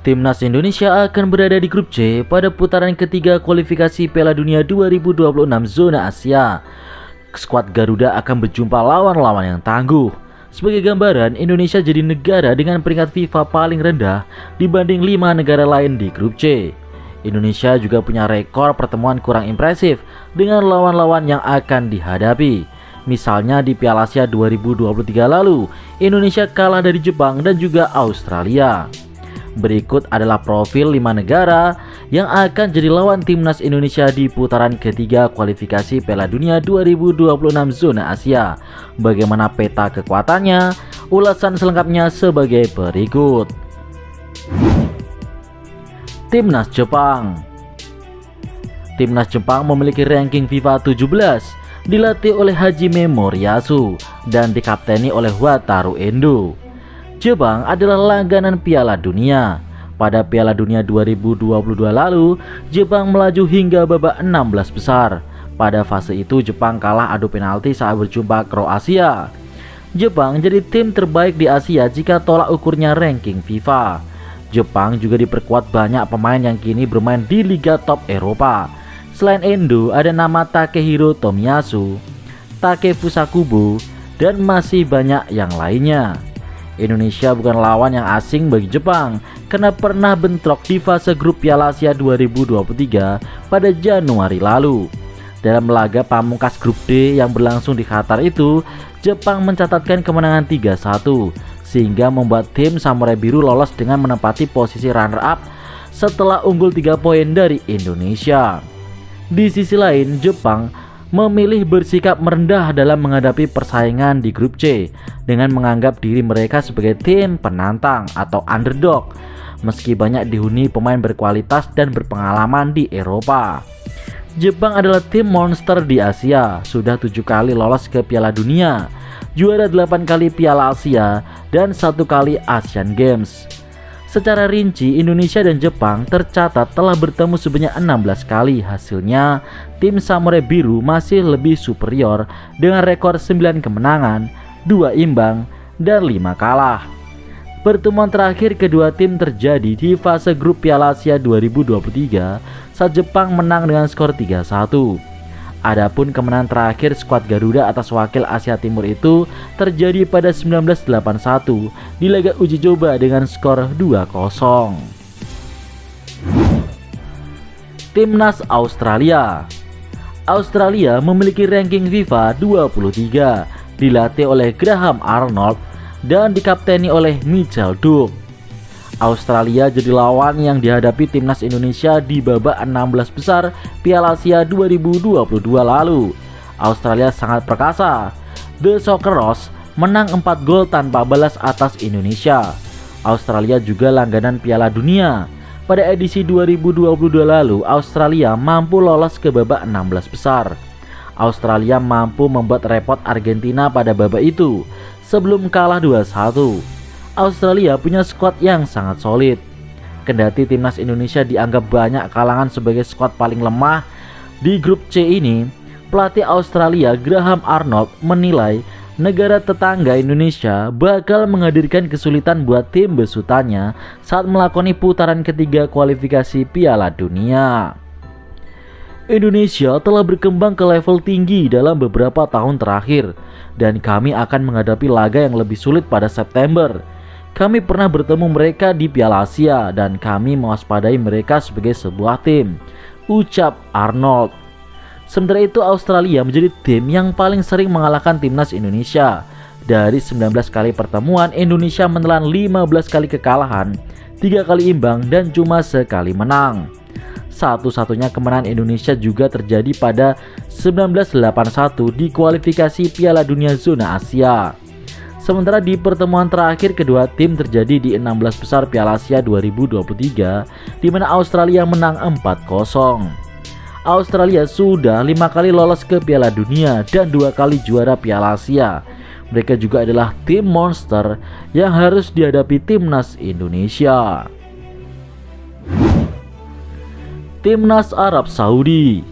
Timnas Indonesia akan berada di grup C pada putaran ketiga kualifikasi Piala Dunia 2026 zona Asia. Skuad Garuda akan berjumpa lawan-lawan yang tangguh. Sebagai gambaran, Indonesia jadi negara dengan peringkat FIFA paling rendah dibanding 5 negara lain di grup C. Indonesia juga punya rekor pertemuan kurang impresif dengan lawan-lawan yang akan dihadapi. Misalnya di Piala Asia 2023 lalu, Indonesia kalah dari Jepang dan juga Australia. Berikut adalah profil 5 negara yang akan jadi lawan timnas Indonesia di putaran ketiga kualifikasi Piala Dunia 2026 zona Asia. Bagaimana peta kekuatannya? Ulasan selengkapnya sebagai berikut. Timnas Jepang. Timnas Jepang memiliki ranking FIFA 17, dilatih oleh Hajime Moriyasu dan dikapteni oleh Wataru Endo. Jepang adalah langganan Piala Dunia. Pada Piala Dunia 2022 lalu, Jepang melaju hingga babak 16 besar. Pada fase itu Jepang kalah adu penalti saat berjumpa Kroasia. Jepang jadi tim terbaik di Asia jika tolak ukurnya ranking FIFA. Jepang juga diperkuat banyak pemain yang kini bermain di liga top Eropa. Selain Endo, ada nama Takehiro Tomiyasu, Takefusa Kubo, dan masih banyak yang lainnya. Indonesia bukan lawan yang asing bagi Jepang karena pernah bentrok di fase grup Piala Asia 2023 pada Januari lalu. Dalam laga pamungkas grup D yang berlangsung di Qatar itu, Jepang mencatatkan kemenangan 3-1 sehingga membuat tim Samurai Biru lolos dengan menempati posisi runner up setelah unggul 3 poin dari Indonesia. Di sisi lain, Jepang memilih bersikap merendah dalam menghadapi persaingan di grup C dengan menganggap diri mereka sebagai tim penantang atau underdog meski banyak dihuni pemain berkualitas dan berpengalaman di Eropa. Jepang adalah tim monster di Asia, sudah 7 kali lolos ke Piala Dunia, juara 8 kali Piala Asia, dan 1 kali Asian Games. Secara rinci, Indonesia dan Jepang tercatat telah bertemu sebanyak 16 kali. Hasilnya, tim Samurai Biru masih lebih superior dengan rekor 9 kemenangan, 2 imbang, dan 5 kalah. Pertemuan terakhir kedua tim terjadi di fase grup Piala Asia 2023 saat Jepang menang dengan skor 3-1. Adapun kemenangan terakhir skuad Garuda atas wakil Asia Timur itu terjadi pada 1981 di laga uji coba dengan skor 2-0. Timnas Australia. Australia memiliki ranking FIFA 23, dilatih oleh Graham Arnold dan dikapteni oleh Mitchell Duke. Australia jadi lawan yang dihadapi timnas Indonesia di babak 16 besar Piala Asia 2022 lalu. Australia sangat perkasa. The Socceroos menang 4 gol tanpa balas atas Indonesia. Australia juga langganan Piala Dunia. Pada edisi 2022 lalu, Australia mampu lolos ke babak 16 besar. Australia mampu membuat repot Argentina pada babak itu sebelum kalah 2-1. Australia punya skuad yang sangat solid. Kendati timnas Indonesia dianggap banyak kalangan sebagai skuad paling lemah di grup C ini, pelatih Australia Graham Arnold menilai negara tetangga Indonesia bakal menghadirkan kesulitan buat tim besutannya saat melakoni putaran ketiga kualifikasi Piala Dunia. Indonesia telah berkembang ke level tinggi dalam beberapa tahun terakhir dan kami akan menghadapi laga yang lebih sulit pada September. Kami pernah bertemu mereka di Piala Asia dan kami mewaspadai mereka sebagai sebuah tim, ucap Arnold. Sementara itu Australia menjadi tim yang paling sering mengalahkan timnas Indonesia. Dari 19 kali pertemuan, Indonesia menelan 15 kali kekalahan, 3 kali imbang dan cuma sekali menang. Satu-satunya kemenangan Indonesia juga terjadi pada 1981 di kualifikasi Piala Dunia zona Asia. Sementara di pertemuan terakhir kedua tim terjadi di 16 besar Piala Asia 2023 di mana Australia menang 4-0. Australia sudah 5 kali lolos ke Piala Dunia dan 2 kali juara Piala Asia. Mereka juga adalah tim monster yang harus dihadapi timnas Indonesia. Timnas Arab Saudi.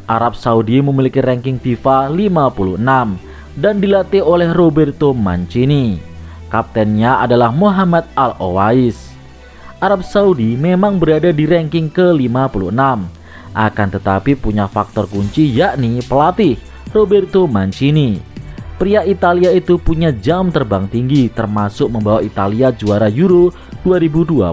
Arab Saudi memiliki ranking FIFA 56 dan dilatih oleh Roberto Mancini. Kaptennya adalah Muhammad Al-Owais. Arab Saudi memang berada di ranking ke-56, akan tetapi punya faktor kunci yakni pelatih Roberto Mancini. Pria Italia itu punya jam terbang tinggi, termasuk membawa Italia juara Euro 2020.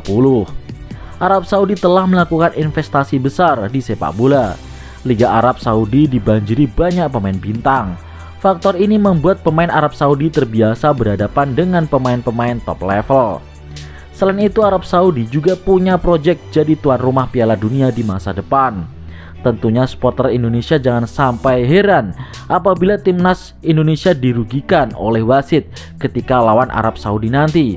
Arab Saudi telah melakukan investasi besar di sepak bola. Liga Arab Saudi dibanjiri banyak pemain bintang. Faktor ini membuat pemain Arab Saudi terbiasa berhadapan dengan pemain-pemain top level. Selain itu, Arab Saudi juga punya proyek jadi tuan rumah Piala Dunia di masa depan. Tentunya supporter Indonesia jangan sampai heran apabila timnas Indonesia dirugikan oleh wasit ketika lawan Arab Saudi nanti.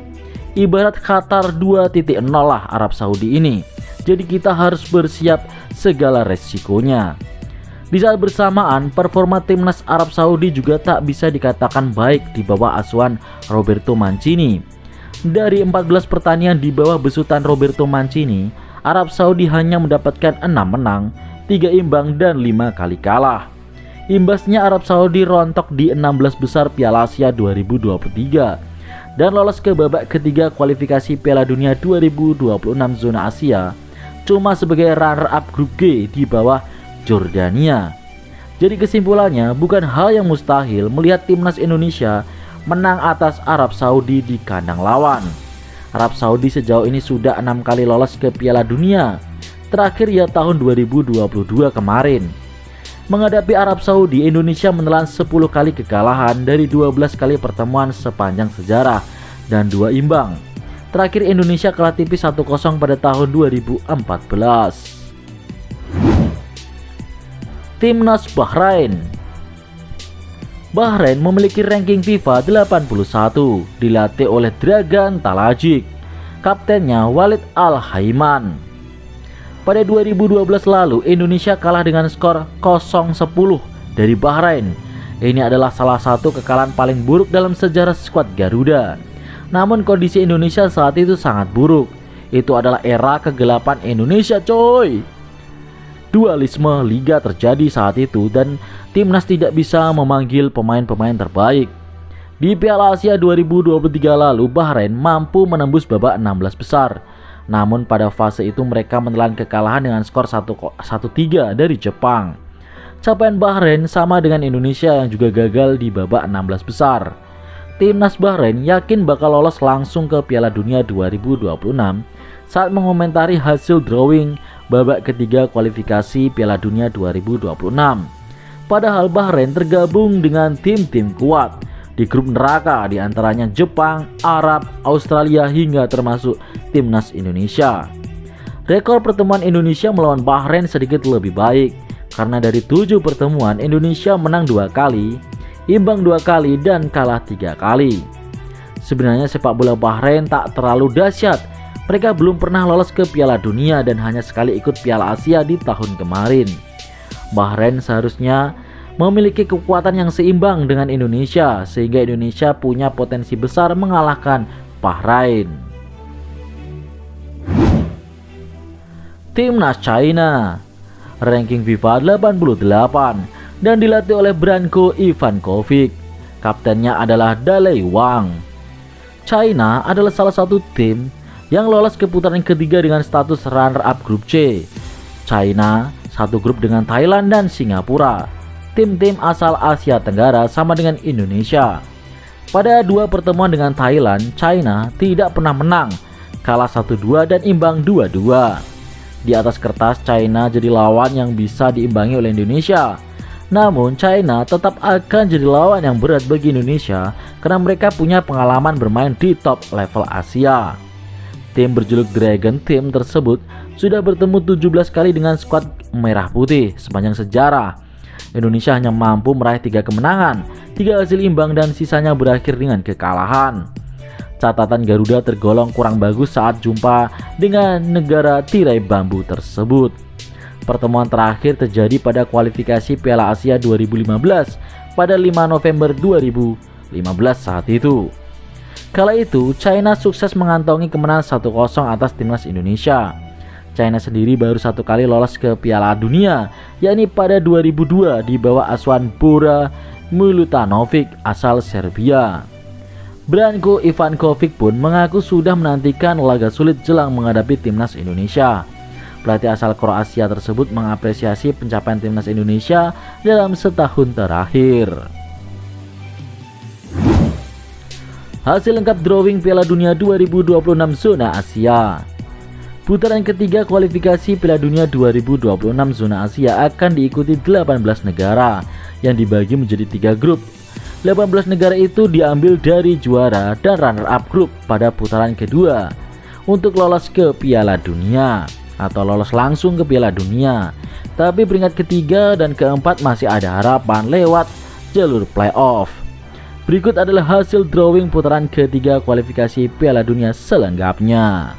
Ibarat Qatar 2.0 lah Arab Saudi ini. Jadi kita harus bersiap segala resikonya. Di saat bersamaan, performa timnas Arab Saudi juga tak bisa dikatakan baik di bawah asuhan Roberto Mancini. Dari 14 pertandingan di bawah besutan Roberto Mancini, Arab Saudi hanya mendapatkan 6 menang, 3 imbang dan 5 kali kalah. Imbasnya Arab Saudi rontok di 16 besar Piala Asia 2023 dan lolos ke babak ketiga kualifikasi Piala Dunia 2026 zona Asia cuma sebagai runner-up grup G di bawah Jordania. Jadi kesimpulannya, bukan hal yang mustahil melihat timnas Indonesia menang atas Arab Saudi di kandang lawan. Arab Saudi sejauh ini sudah 6 kali lolos ke Piala Dunia, terakhir ya tahun 2022 kemarin. Menghadapi Arab Saudi, Indonesia menelan 10 kali kekalahan dari 12 kali pertemuan sepanjang sejarah dan 2 imbang. Terakhir Indonesia kalah tipis 1-0 pada tahun 2014. Timnas Bahrain. Bahrain memiliki ranking FIFA 81, dilatih oleh Dragan Talajic, kaptennya Walid Al-Haiman. Pada 2012 lalu, Indonesia kalah dengan skor 0-10 dari Bahrain. Ini adalah salah satu kekalahan paling buruk dalam sejarah skuad Garuda. Namun kondisi Indonesia saat itu sangat buruk. Itu adalah era kegelapan Indonesia, coy. Dualisme liga terjadi saat itu dan timnas tidak bisa memanggil pemain-pemain terbaik. Di Piala Asia 2023 lalu, Bahrain mampu menembus babak 16 besar. Namun pada fase itu mereka menelan kekalahan dengan skor 1-3 dari Jepang. Capaian Bahrain sama dengan Indonesia yang juga gagal di babak 16 besar. Timnas Bahrain yakin bakal lolos langsung ke Piala Dunia 2026 saat mengomentari hasil drawing babak ketiga kualifikasi Piala Dunia 2026. Padahal Bahrain tergabung dengan tim-tim kuat di grup neraka, diantaranya Jepang, Arab, Australia hingga termasuk timnas Indonesia. Rekor pertemuan Indonesia melawan Bahrain sedikit lebih baik karena dari 7 pertemuan Indonesia menang 2 kali, imbang 2 kali dan kalah 3 kali. Sebenarnya sepak bola Bahrain tak terlalu dahsyat. Mereka belum pernah lolos ke Piala Dunia dan hanya sekali ikut Piala Asia di tahun kemarin. Bahrain seharusnya memiliki kekuatan yang seimbang dengan Indonesia sehingga Indonesia punya potensi besar mengalahkan Bahrain. Timnas China, ranking FIFA 88 dan dilatih oleh Branko Ivankovic. Kaptennya adalah Daley Wang. China adalah salah satu tim yang lolos ke putaran ketiga dengan status runner-up grup C. China satu grup dengan Thailand dan Singapura. Tim-tim asal Asia Tenggara sama dengan Indonesia. Pada 2 pertemuan dengan Thailand, China tidak pernah menang, kalah 1-2 dan imbang 2-2. Di atas kertas, China jadi lawan yang bisa diimbangi oleh Indonesia. Namun China tetap akan jadi lawan yang berat bagi Indonesia karena mereka punya pengalaman bermain di top level Asia. Tim berjuluk Dragon Team tersebut sudah bertemu 17 kali dengan skuad merah putih sepanjang sejarah. Indonesia hanya mampu meraih 3 kemenangan, 3 hasil imbang dan sisanya berakhir dengan kekalahan. Catatan Garuda tergolong kurang bagus saat jumpa dengan negara tirai bambu tersebut. Pertemuan terakhir terjadi pada kualifikasi Piala Asia 2015 pada 5 November 2015 saat itu. Kala itu, China sukses mengantongi kemenangan 1-0 atas timnas Indonesia. China sendiri baru 1 kali lolos ke Piala Dunia, yakni pada 2002 di bawah asuhan Bora Milutinovic asal Serbia. Branko Ivankovic pun mengaku sudah menantikan laga sulit jelang menghadapi timnas Indonesia. Pelatih asal Kroasia tersebut mengapresiasi pencapaian timnas Indonesia dalam setahun terakhir. Hasil lengkap drawing Piala Dunia 2026 zona Asia. Putaran ketiga kualifikasi Piala Dunia 2026 zona Asia akan diikuti 18 negara yang dibagi menjadi 3 grup. 18 negara itu diambil dari juara dan runner-up grup pada putaran kedua untuk lolos ke Piala Dunia atau lolos langsung ke Piala Dunia. Tapi peringkat ketiga dan keempat masih ada harapan lewat jalur playoff. Berikut adalah hasil drawing putaran ketiga kualifikasi Piala Dunia selengkapnya.